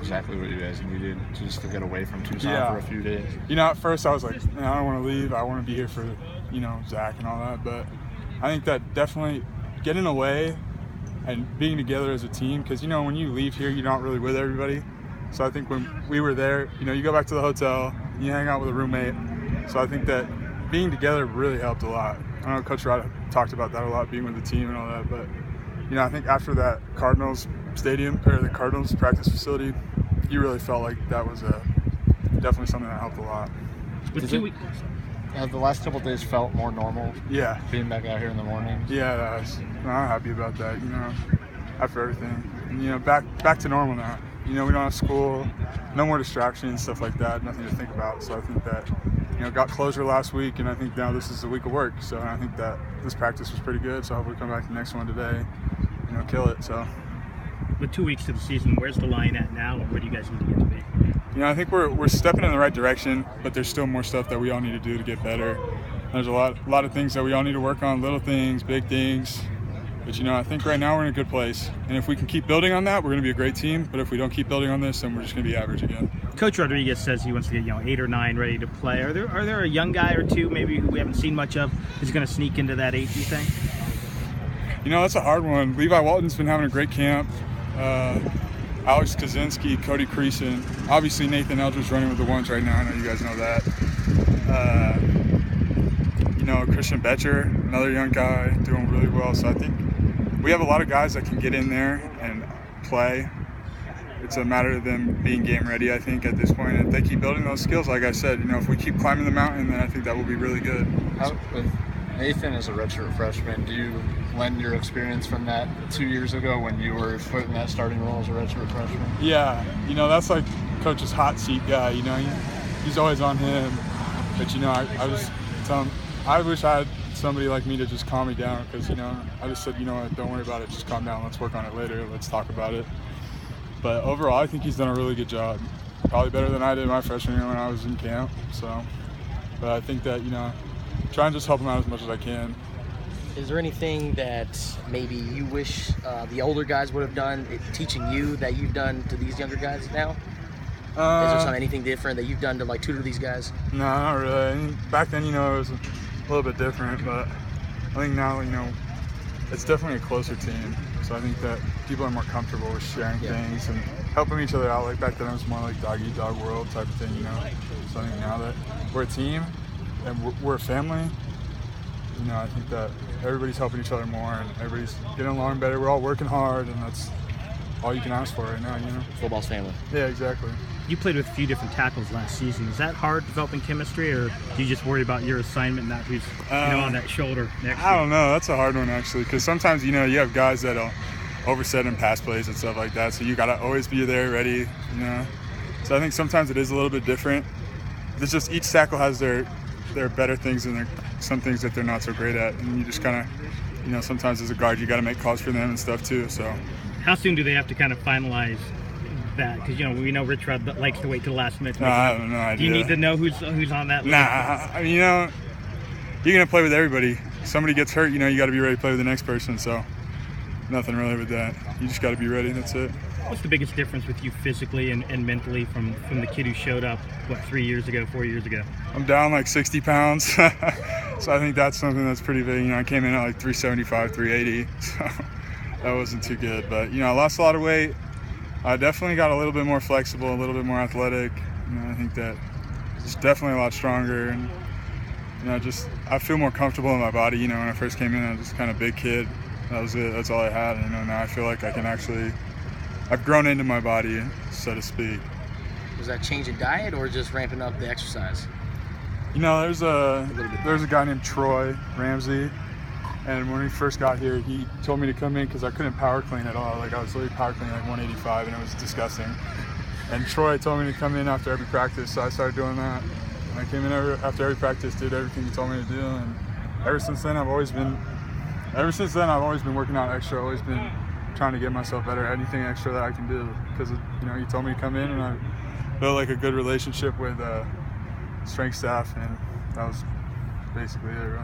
exactly what you guys needed just to get away from Tucson for a few days? At first I was like, man, I don't want to leave. I want to be here for, Zach and all that. But I think that definitely getting away and being together as a team, because, when you leave here, you're not really with everybody. So I think when we were there, you go back to the hotel, you hang out with a roommate. So I think that being together really helped a lot. I know Coach Rod talked about that a lot, being with the team and all that. But, I think after that Cardinals stadium, or the Cardinals practice facility, you really felt like that was definitely something that helped a lot. Have the last couple of days felt more normal? Yeah. Being back out here in the morning? Yeah, I'm happy about that, after everything. And, back to normal now. We don't have school, no more distractions, stuff like that, nothing to think about. So I think that, got closure last week, and I think now this is a week of work. So I think that this practice was pretty good. So I hope we come back to the next one today, kill it. So. With 2 weeks to the season, where's the line at now, and where do you guys need to get to be? I think we're stepping in the right direction, but there's still more stuff that we all need to do to get better. There's a lot of things that we all need to work on, little things, big things. But, I think right now we're in a good place. And if we can keep building on that, we're going to be a great team. But if we don't keep building on this, then we're just going to be average again. Coach Rodriguez says he wants to get 8 or 9 ready to play. Are there a young guy or two maybe who we haven't seen much of who's going to sneak into that 8, do you think? That's a hard one. Levi Walton's been having a great camp. Alex Kaczynski, Cody Creason. Obviously Nathan Eldridge running with the ones right now. I know you guys know that. Christian Betcher, another young guy, doing really well. So I think we have a lot of guys that can get in there and play. It's a matter of them being game ready, I think, at this point. And if they keep building those skills, like I said, if we keep climbing the mountain, then I think that will be really good. With Nathan as a redshirt freshman, do you lend your experience from that 2 years ago when you were put in that starting role as a redshirt freshman? Yeah, that's like Coach's hot seat guy, he's always on him. But, I just tell him, I wish I had somebody like me to just calm me down, because, I just said, don't worry about it, just calm down, let's work on it later, let's talk about it. But overall, I think he's done a really good job. Probably better than I did my freshman year when I was in camp. But I think that, try and just help him out as much as I can. Is there anything that maybe you wish the older guys would have done, teaching you, that you've done to these younger guys now? Is there anything different that you've done to tutor these guys? No, not really. I mean, back then, it was a little bit different, but I think now, it's definitely a closer team. So I think that people are more comfortable with sharing things and helping each other out. Like back then, it was more like dog-eat-dog world type of thing, So I think now that we're a team and we're a family, I think that everybody's helping each other more and everybody's getting along better. We're all working hard, and that's all you can ask for right now, Football's family. Yeah, exactly. You played with a few different tackles last season. Is that hard developing chemistry, or do you just worry about your assignment, not who's on that shoulder next to you? I don't know. That's a hard one, actually, because sometimes, you have guys that'll overset in pass plays and stuff like that, so you got to always be there ready, So I think sometimes it is a little bit different. It's just each tackle has their better things and some things that they're not so great at, and you just kind of, sometimes as a guard, you got to make calls for them and stuff too, so. How soon do they have to kind of finalize that? Because, we know Rich Rod likes to wait till the last minute. I have no idea. Do you need to know who's on that list? Nah, I mean, you're going to play with everybody. If somebody gets hurt, you got to be ready to play with the next person, so nothing really with that. You just got to be ready, that's it. What's the biggest difference with you physically and mentally from the kid who showed up, 4 years ago? I'm down like 60 pounds, so I think that's something that's pretty big. I came in at like 375, 380, so that wasn't too good. But, I lost a lot of weight. I definitely got a little bit more flexible, a little bit more athletic. I think that it's definitely a lot stronger. And, I feel more comfortable in my body. When I first came in, I was just kind of big kid. That was it. That's all I had. Now I feel like I can actually, I've grown into my body, so to speak. Was that change in diet or just ramping up the exercise? There's a guy named Troy Ramsey, and when we first got here, he told me to come in because I couldn't power clean at all. Like I was literally power cleaning like 185, and it was disgusting. And Troy told me to come in after every practice, so I started doing that. And I came in after every practice, did everything he told me to do, and ever since then I've always been working out extra. Always been trying to get myself better, anything extra that I can do, because he told me to come in, and I built like a good relationship with strength staff, and that was basically it, really.